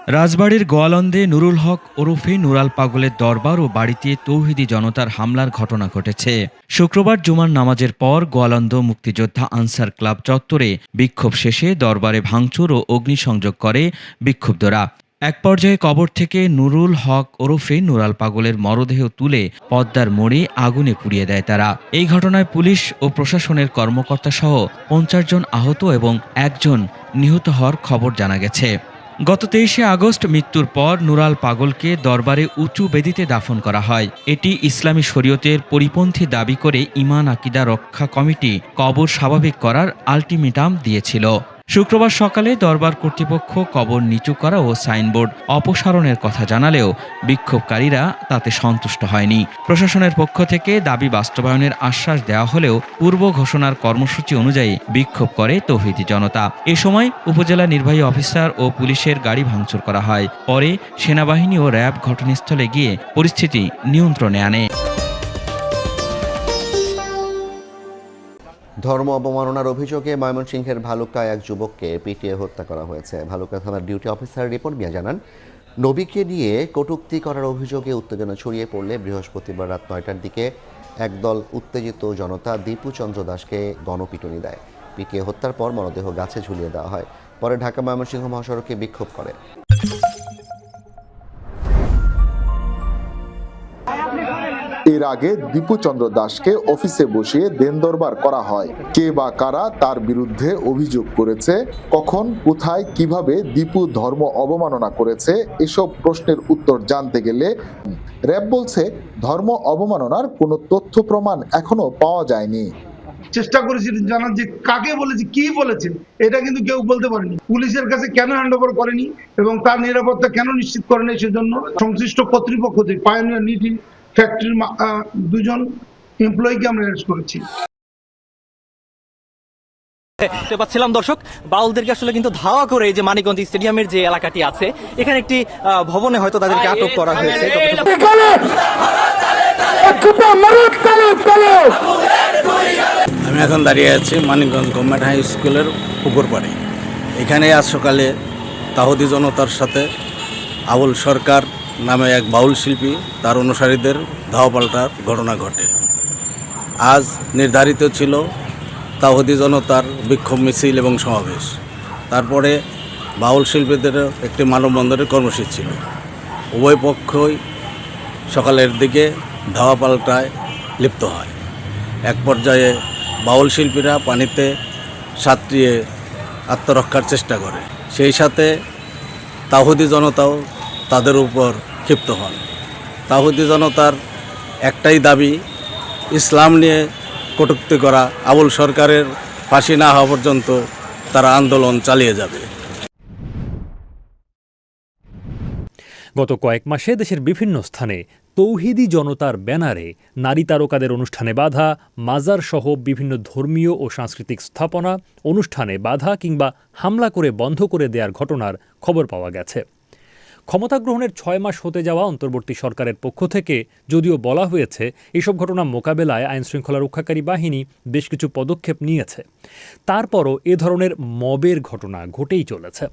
রাজবাড়ীর গোয়ালন্দে নুরুল হক ওরফে নুরাল পাগলের দরবার ও বাড়িতে তৌহিদি জনতার হামলার ঘটনা ঘটেছে। শুক্রবার জুমার নামাজের পর গোয়ালন্দ মুক্তিযোদ্ধা আনসার ক্লাব চত্বরে বিক্ষোভ শেষে দরবারে ভাঙচুর ও অগ্নিসংযোগ করে বিক্ষুব্ধরা। এক পর্যায়ে কবর থেকে নুরুল হক ওরফে নুরাল পাগলের মরদেহ তুলে পদ্মার মোড়ে আগুনে পুড়িয়ে দেয় তারা। এই ঘটনায় পুলিশ ও প্রশাসনের কর্মকর্তা সহ ৫০ জন আহত এবং ১ জন নিহত হওয়ার খবর জানা গেছে। গত ২৩শে আগস্ট মৃত্যুর পর নুরাল পাগলকে দরবারে উঁচু বেদিতে দাফন করা হয়। এটি ইসলামী শরীয়তের পরিপন্থী দাবি করে ঈমান আকিদা রক্ষা কমিটি কবর স্বাভাবিক করার আলটিমেটাম দিয়েছিল। শুক্রবার সকালে দরবার কর্তৃপক্ষ কবর নিচু করা ও সাইনবোর্ড অপসারণের কথা জানালেও বিক্ষোভকারীরা তাতে সন্তুষ্ট হয়নি। প্রশাসনের পক্ষ থেকে দাবি বাস্তবায়নের আশ্বাস দেওয়া হলেও পূর্ব ঘোষণার কর্মসূচি অনুযায়ী বিক্ষোভ করে তৌহিদি জনতা। এ সময় উপজেলা নির্বাহী অফিসার ও পুলিশের গাড়ি ভাঙচুর করা হয়। পরে সেনাবাহিনী ও র্যাব ঘটনাস্থলে গিয়ে পরিস্থিতি নিয়ন্ত্রণে আনে। ধর্ম অবমাননার অভিযোগে ময়মনসিংহের ভালুকায় এক যুবককে পিটিয়ে হত্যা করা হয়েছে। ভালুকা থানার ডিউটি অফিসার রিপন মিয়া জানান, নবীকে নিয়ে কটূক্তি করার অভিযোগে উত্তেজনা ছড়িয়ে পড়লে বৃহস্পতিবার রাত ৯টার দিকে একদল উত্তেজিত জনতা দীপু চন্দ্র দাসকে গণপিটুনি দেয়। পিটিয়ে হত্যার পর মরদেহ গাছে ঝুলিয়ে দেওয়া হয়। পরে ঢাকা ময়মনসিংহ মহাসড়কে বিক্ষোভ করে। এর আগে দীপু চন্দ্র দাসকে অফিসে বসিয়ে দেন দরবার করা হয়। কে বা কারা তার বিরুদ্ধে অভিযোগ করেছে, কখন, কোথায়, কিভাবে দীপু ধর্ম অবমাননা করেছে, এসব প্রশ্নের উত্তর জানতে গেলে র্যাব বলছে ধর্ম অবমাননার কোনো তথ্য প্রমাণ এখনো পাওয়া যায়নি। চেষ্টা করেছিলেন জানার যে কাকে বলেছে, কি বলেছেন, এটা কিন্তু কেউ বলতে পারেনি। পুলিশের কাছে কেন হ্যান্ডওভার করেনি এবং তার নিরাপত্তা কেন নিশ্চিত করেনি, সেজন্য সংশ্লিষ্ট কর্তৃপক্ষ থেকে পায়োনিয়ার নিটি ফ্যাক্টরির 2 জন এমপ্লয়িকে আমরা অ্যারেস্ট করেছি। পাচ্ছিলাম দর্শক, বাউলদেরকে আসলে কিন্তু ধাওয়া করে যে মানিকগঞ্জ স্টেডিয়ামের যে এলাকাটি আছে, এখানে একটি ভবনে হয়তো তাদেরকে আটক করা হয়েছে। আমি এখন দাঁড়িয়ে আছি মানিকগঞ্জ গভর্নমেন্ট হাই স্কুলের উপর পাড়ে। এখানে আজ সকালে তাহুদি জনতার সাথে আবুল সরকার নামে এক বাউল শিল্পী তার অনুসারীদের ধাওয়া পাল্টার ঘটনা ঘটে। আজ নির্ধারিত ছিল তাহুদি জনতার বিক্ষোভ মিছিল এবং সমাবেশ। তারপরে বাউল শিল্পীদের একটি মানববন্ধনের কর্মসূচি ছিল। উভয় পক্ষই সকালের দিকে ধাওয়া পাল্টায় লিপ্ত হয়। এক পর্যায়ে বাউল শিল্পীরা পানিতে সাঁতরিয়ে আত্মরক্ষার চেষ্টা করে। সেই সাথে তাহুদি জনতাও তাদের উপর ক্ষিপ্ত হন। তাহুদি জনতার একটাই দাবি, ইসলাম নিয়ে কটূক্তি করা, আবুল সরকারের ফাঁসি না হওয়া পর্যন্ত তারা আন্দোলন চালিয়ে যাবে। গত কয়েক মাসে দেশের বিভিন্ন স্থানে তৌহিদি জনতার ব্যানারে নারী তারকাদের অনুষ্ঠানে বাধা, মাজার সহ বিভিন্ন ধর্মীয় ও সাংস্কৃতিক স্থাপনা অনুষ্ঠানে বাধা কিংবা হামলা করে বন্ধ করে দেওয়ার ঘটনার খবর পাওয়া গেছে। ক্ষমতা গ্রহণের ৬ মাস হতে যাওয়া অন্তর্বর্তী সরকারের পক্ষ থেকে যদিও বলা হয়েছে এসব ঘটনা মোকাবেলায় আইনশৃঙ্খলা রক্ষাকারী বাহিনী বেশ কিছু পদক্ষেপ নিয়েছে, তারপরও এ ধরনের মবের ঘটনা ঘটেই চলেছে।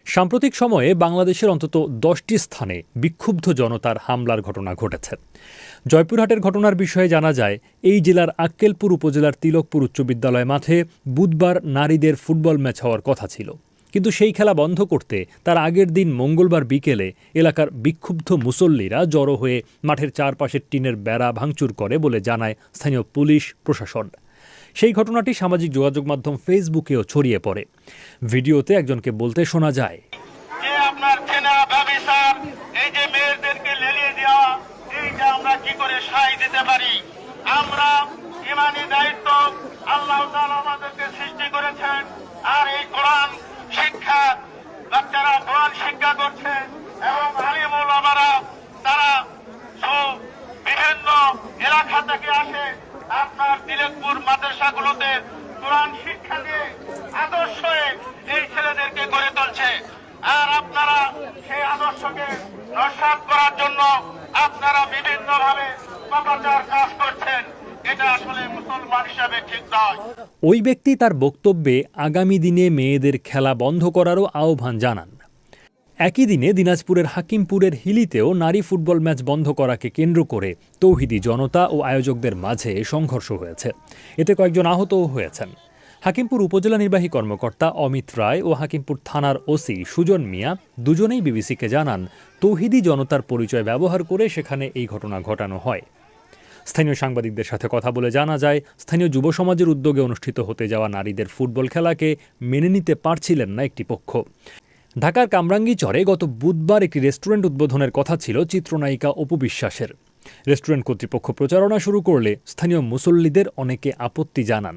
সাম্প্রতিক সময়ে বাংলাদেশের অন্তত 10টি স্থানে বিক্ষুব্ধ জনতার হামলার ঘটনা ঘটেছে। জয়পুরহাটের ঘটনার বিষয়ে জানা যায়, এই জেলার আক্কেলপুর উপজেলার তিলকপুর উচ্চ বিদ্যালয় মাঠে বুধবার নারীদের ফুটবল ম্যাচ হওয়ার কথা ছিল, কিন্তু সেই খেলা বন্ধ করতে তার আগের দিন মঙ্গলবার বিকেলে এলাকার বিক্ষুব্ধ মুসল্লিরা জড়ো হয়ে মাঠের চারপাশের টিনের বেড়া ভাঙচুর করে বলে জানায় স্থানীয় পুলিশ প্রশাসন। সেই ঘটনাটি সামাজিক যোগাযোগ মাধ্যম ফেসবুকেও ছড়িয়ে পড়ে। ভিডিওতে একজনকে বলতে শোনা যায়, আমরা ইমানি দায়িত্ব আল্লাহ তাআলা আমাদেরকে সৃষ্টি করেছেন, আর এই কোরআন শিক্ষা বাচ্চারা কোরআন শিক্ষা করছে এবং আলিম ওলামারা তারা বিভিন্ন এলাকা থেকে আসে আপনার তিলকপুর মাদ্রাসাগুলোতে কোরআন শিক্ষা দিয়ে আদর্শ এই ছেলেদেরকে গড়ে তুলছে। আর আপনারা সেই আদর্শকে নস্যাৎ করার জন্য আপনারা বিভিন্ন ভাবে পাপাচার কাজ করছেন। এটা আসলে মুসলমান হিসাবে ঠিক নয়। ওই ব্যক্তি তার বক্তব্যে আগামী দিনে মেয়েদের খেলা বন্ধ করারও আহ্বান জানান। একই দিনে দিনাজপুরের হাকিমপুরের হিলিতেও নারী ফুটবল ম্যাচ বন্ধ করাকে কেন্দ্র করে তৌহিদি জনতা ও আয়োজকদের মাঝে সংঘর্ষ হয়েছে। এতে কয়েকজন আহতও হয়েছেন। হাকিমপুর উপজেলা নির্বাহী কর্মকর্তা অমিত রায় ও হাকিমপুর থানার ওসি সুজন মিয়া দুজনেই বিবিসিকে জানান, তৌহিদি জনতার পরিচয় ব্যবহার করে সেখানে এই ঘটনা ঘটানো হয়। স্থানীয় সাংবাদিকদের সাথে কথা বলে জানা যায়, স্থানীয় যুব সমাজের উদ্যোগে অনুষ্ঠিত হতে যাওয়া নারীদের ফুটবল খেলাকে মেনে নিতে পারছিলেন না একটি পক্ষ। ঢাকার কামরাঙ্গীচরে গত বুধবার একটি রেস্টুরেন্ট উদ্বোধনের কথা ছিল চিত্রনায়িকা অপু বিশ্বাসের। রেস্টুরেন্ট কর্তৃপক্ষ প্রচারণা শুরু করলে স্থানীয় মুসল্লিদের অনেকে আপত্তি জানান।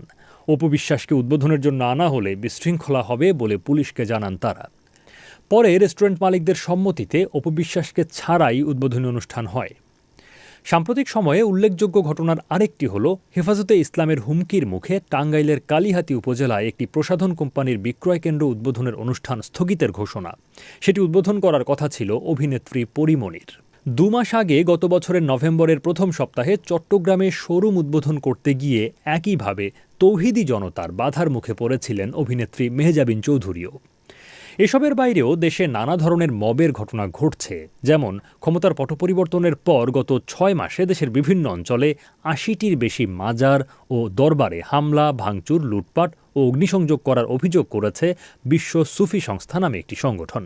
অপু বিশ্বাসকে উদ্বোধনের জন্য আনা হলে বিশৃঙ্খলা হবে বলে পুলিশকে জানান তারা। পরে রেস্টুরেন্ট মালিকদের সম্মতিতে অপু বিশ্বাসকে ছাড়াই উদ্বোধনী অনুষ্ঠান হয়। সাম্প্রতিক সময়ে উল্লেখযোগ্য ঘটনার আরেকটি হল হেফাজতে ইসলামের হুমকির মুখে টাঙ্গাইলের কালিহাতী উপজেলায় একটি প্রসাধন কোম্পানির বিক্রয় কেন্দ্র উদ্বোধনের অনুষ্ঠান স্থগিতের ঘোষণা। সেটি উদ্বোধন করার কথা ছিল অভিনেত্রী পরিমণির। 2 মাস আগে গত বছরের নভেম্বরের প্রথম সপ্তাহে চট্টগ্রামে শোরুম উদ্বোধন করতে গিয়ে একইভাবে তৌহিদি জনতার বাধার মুখে পড়েছিলেন অভিনেত্রী মেহজাবিন চৌধুরীও। এসবের বাইরেও দেশে নানা ধরনের মবের ঘটনা ঘটছে। যেমন ক্ষমতার পট পরিবর্তনের পর গত 6 মাসে দেশের বিভিন্ন অঞ্চলে 80টির বেশি মাজার ও দরবারে হামলা, ভাঙচুর, লুটপাট ও অগ্নিসংযোগ করার অভিযোগ করেছে বিশ্ব সুফি সংস্থা নামে একটি সংগঠন।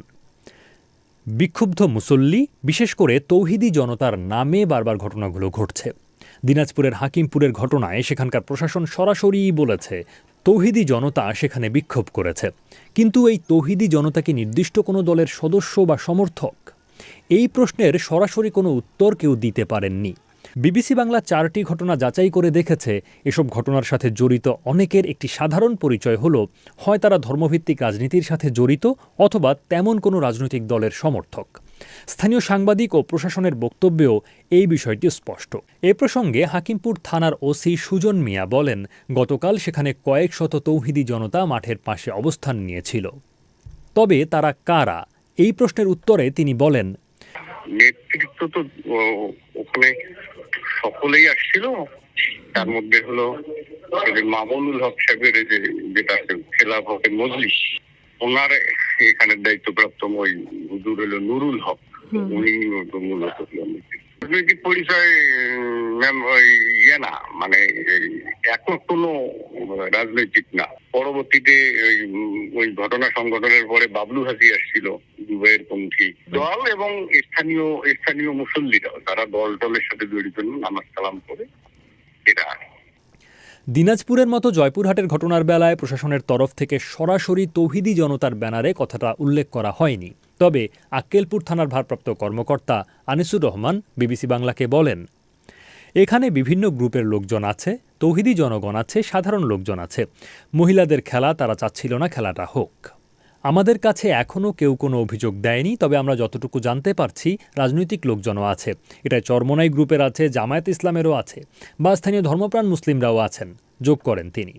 বিক্ষুব্ধ মুসল্লি, বিশেষ করে তৌহিদি জনতার নামে বারবার ঘটনাগুলো ঘটছে। দিনাজপুরের হাকিমপুরের ঘটনায় সেখানকার প্রশাসন সরাসরিই বলেছে তৌহিদি জনতা সেখানে বিক্ষোভ করেছে। কিন্তু এই তৌহিদি জনতা কি নির্দিষ্ট কোনো দলের সদস্য বা সমর্থক? এই প্রশ্নের সরাসরি কোনো উত্তর কেউ দিতে পারেননি। বিবিসি বাংলা 4টি ঘটনা যাচাই করে দেখেছে, এসব ঘটনার সাথে জড়িত অনেকের একটি সাধারণ পরিচয় হলো হয় তারা ধর্মভিত্তিক রাজনীতির সাথে জড়িত অথবা তেমন কোনো রাজনৈতিক দলের সমর্থক। স্থানীয় সাংবাদিক ও প্রশাসনের বক্তব্যেও এই বিষয়টি স্পষ্ট। এ প্রসঙ্গে হাকিমপুর থানার ওসি সুজন মিয়া বলেন, গতকাল সেখানে কয়েক শত তৌহিদি জনতা মাঠের পাশে অবস্থান নিয়েছিল। তবে তারা কারা, এই প্রশ্নের উত্তরে তিনি বলেন, নেতৃত্ব তো ওখানে সকলেই আসছিল। তার মধ্যে হলো মামুনুল হক সাহেবের যেটা খেলাফতের মজলিস, ওনার এখানে দায়িত্বপ্রাপ্ত ওই হুজুর হলো নুরুল হক, উনি মূলত রাজনৈতিক পরিচয় না, মানে এখন কোনো রাজনৈতিক না। পরবর্তীতে ওই ঘটনা সংঘটনের পরে বাবলু হাজি আসছিল, দুবাইয়ের পন্থী দল, এবং স্থানীয় মুসল্লিরাও তারা দলের সাথে জড়িত নামাজ কালাম করে এটা। দিনাজপুরের মতো জয়পুরহাটের ঘটনার বেলায় প্রশাসনের তরফ থেকে সরাসরি তৌহিদি জনতার ব্যানারে কথাটা উল্লেখ করা হয়নি। তবে আক্কেলপুর থানার ভারপ্রাপ্ত কর্মকর্তা আনিসুর রহমান বিবিসি বাংলাকে বলেন, এখানে বিভিন্ন গ্রুপের লোকজন আছে, তৌহিদি জনগণ আছে, সাধারণ লোকজন আছে। মহিলাদের খেলা, তারা চাচ্ছিল না খেলাটা হোক। আমাদের কাছে এখনও কেউ কোনো অভিযোগ দেয়নি, তবে আমরা যতটুকু জানতে পারছি রাজনৈতিক লোকজনও আছে। এটা চরমোনাই গ্রুপের আছে, জামায়াত ইসলামেরও আছে, বা স্থানীয় ধর্মপ্রাণ মুসলিমরাও আছেন, যোগ করেন তিনি।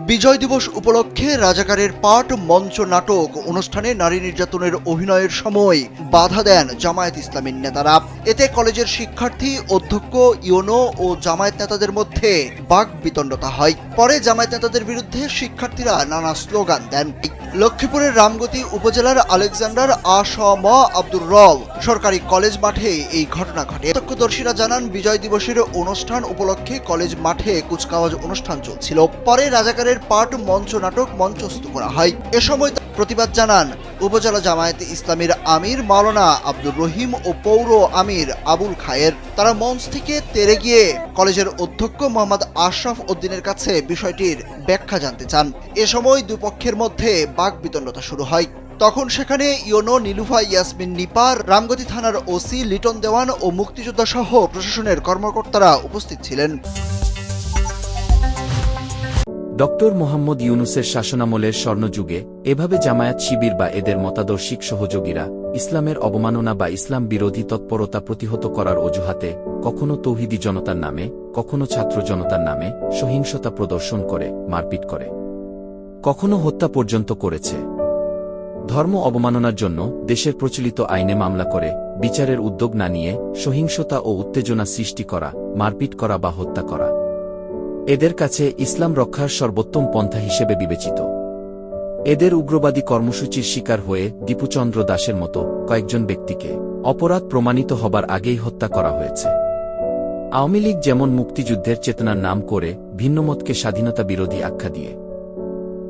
বিজয় দিবস উপলক্ষে রাজাকারের পাঠ মঞ্চ নাটক অনুষ্ঠানে নারী নির্যাতনের অভিনয়ের সময় বাধা দেন জামায়াত ইসলামীর নেতারা। এতে কলেজের শিক্ষার্থী, অধ্যক্ষ, ইউনো ও জামায়াত নেতাদের মধ্যে বাকবিতণ্ডতা হয়। পরে জামায়াত নেতাদের বিরুদ্ধে শিক্ষার্থীরা নানা স্লোগান দেন। লক্ষ্মীপুরের রামগতি উপজেলার আলেকজান্ডার আ.স.ম. আব্দুর রব সরকারি কলেজ মাঠে এই ঘটনা ঘটে। প্রত্যক্ষদর্শীরা জানান, বিজয় দিবসের অনুষ্ঠান উপলক্ষে কলেজ মাঠে কুচকাওয়াজ অনুষ্ঠান চলছিল। পরে রাজাকারের পাঠ মঞ্চ নাটক মঞ্চস্থ করা হয়। এ সময় প্রতিবাদ জানান উপজেলা জামায়াতে ইসলামীর আমির মাওলানা আব্দুর রহিম ও পৌর আমির আবুল খায়ের। তারা মঞ্চ থেকে তেড়ে গিয়ে কলেজের অধ্যক্ষ মোহাম্মদ আশরাফ উদ্দিনের কাছে বিষয়টির ব্যাখ্যা জানতে চান। এ সময় দুপক্ষের মধ্যে বাকবিতণ্ডতা শুরু হয়। তখন সেখানে ইউনো নীলুফা ইয়াসমিন নিপার, রামগতি থানার ওসি লিটন দেওয়ান ও মুক্তিযোদ্ধা সহ প্রশাসনের কর্মকর্তারা উপস্থিত ছিলেন। ডক্টর মোহাম্মদ ইউনুসের শাসনামলের স্বর্ণযুগে এভাবে জামায়াত শিবির বা এদের মতাদর্শিক সহযোগীরা ইসলামের অবমাননা বা ইসলাম বিরোধী তৎপরতা প্রতিহত করার অজুহাতে কখনো তৌহিদি জনতার নামে, কখনো ছাত্র জনতার নামে সহিংসতা প্রদর্শন করে, মারপিট করে, কখনো হত্যা পর্যন্ত করেছে। ধর্ম অবমাননার জন্য দেশের প্রচলিত আইনে মামলা করে বিচারের উদ্যোগ না নিয়ে সহিংসতা ও উত্তেজনা সৃষ্টি করা, মারপিট করা বা হত্যা করা, এদের কাছে ইসলাম রক্ষার সর্বোত্তম পন্থা হিসেবে বিবেচিত। এদের উগ্রবাদী কর্মসূচির শিকার হয়ে দীপুচন্দ্র দাসের মতো কয়েকজন ব্যক্তিকে অপরাধ প্রমাণিত হবার আগেই হত্যা করা হয়েছে। আওয়ামী লীগ যেমন মুক্তিযুদ্ধের চেতনার নাম করে ভিন্নমতকে স্বাধীনতা বিরোধী আখ্যা দিয়ে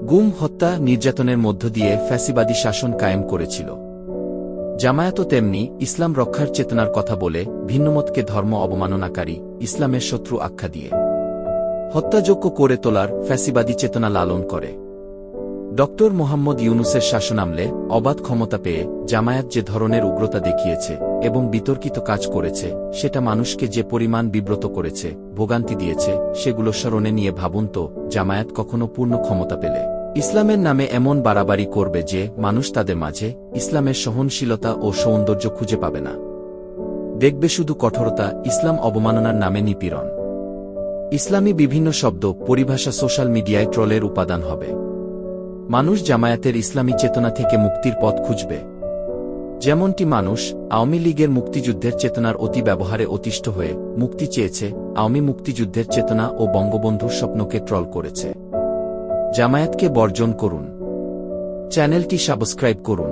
গুম, হত্যা, নির্যাতনের মধ্য দিয়ে ফ্যাসিবাদী শাসন কায়েম করেছিল, জামায়াতও তেমনি ইসলাম রক্ষার চেতনার কথা বলে ভিন্নমতকে ধর্ম অবমাননাকারী, ইসলামের শত্রু আখ্যা দিয়ে হত্যাযোগ্য করে তোলার ফ্যাসিবাদী চেতনা লালন করে। ডক্টর মোহাম্মদ ইউনূসের শাসনামলে অবাধ ক্ষমতা পেয়ে জামায়াত যে ধরনের উগ্রতা দেখিয়েছে এবং বিতর্কিত কাজ করেছে, সেটা মানুষকে যে পরিমাণ বিব্রত করেছে, ভোগান্তি দিয়েছে, সেগুলো স্মরণে নিয়ে ভাবুন তো, জামায়াত কখনো পূর্ণ ক্ষমতা পেলে ইসলামের নামে এমন বাড়াবাড়ি করবে যে মানুষ তাদের মাঝে ইসলামের সহনশীলতা ও সৌন্দর্য খুঁজে পাবে না, দেখবে শুধু কঠোরতা, ইসলাম অবমাননার নামে নিপীড়ন। ইসলামী বিভিন্ন শব্দ, পরিভাষা সোশ্যাল মিডিয়ায় ট্রলের উপাদান হবে। মানুষ জামায়াতের ইসলামী চেতনা থেকে মুক্তির পথ খুঁজবে। যেমনটি মানুষ আওয়ামী লীগের মুক্তিযুদ্ধের চেতনার অতি ব্যবহারে অতিষ্ঠ হয়ে মুক্তি চেয়েছে, আওয়ামী মুক্তিযুদ্ধের চেতনা ও বঙ্গবন্ধুর স্বপ্নকে ট্রল করেছে। জামায়াতকে বর্জন করুন। চ্যানেলটি সাবস্ক্রাইব করুন।